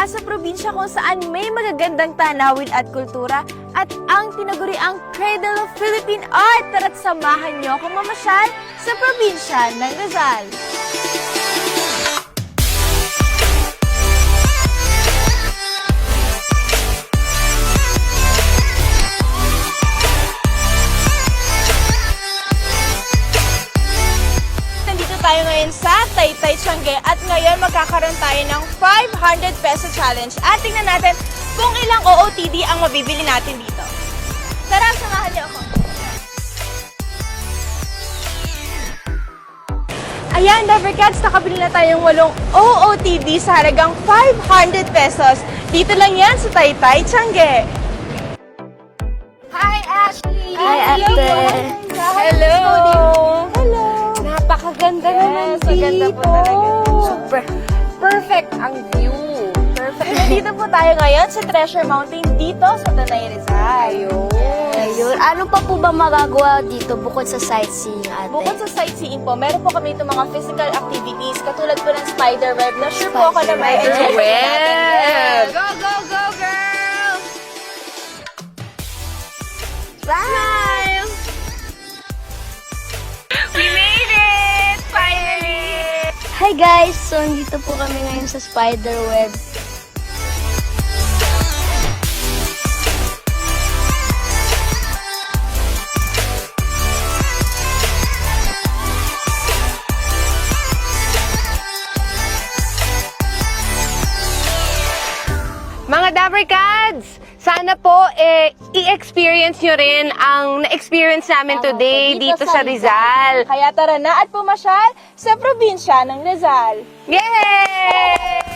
mula sa probinsya kung saan may magagandang tanawin at kultura at ang tinaguriang Cradle of Philippine Art. Tara't samahan niyo akong mamasyal sa probinsya ng Rizal. Tayo ngayon sa Taytay Tiangge at ngayon magkakaroon tayo ng 500 peso challenge at tingnan natin kung ilang OOTD ang mabibili natin dito. Tara, samahan niyo ako. Ayan, Lovercats, nakabili na tayong 8 OOTD sa halagang 500 pesos. Dito lang yan sa Taytay Tiangge. Hi, Ashley! Hi, Ate! Hello! Hello! Napakaganda naman dito. Maganda po talaga. Super perfect ang view. Perfect. Nandito po tayo ngayon sa Treasure Mountain dito sa Tanay Rizal. Ayun. Ano pa po ba magagawa dito bukod sa sightseeing, Ate? Bukod sa sightseeing po, meron po kami itong mga physical activities katulad po ng spider web na sure po ako na may enjoy natin. Go, go, go, girl! Smile! We made it! Finally! Hi guys! So, dito po kami ngayon sa spiderweb. Mga Dabarkads, sana po i-experience nyo rin ang na-experience namin today dito sa Rizal. Kaya tara na at pumasyal sa probinsya ng Rizal. Yay!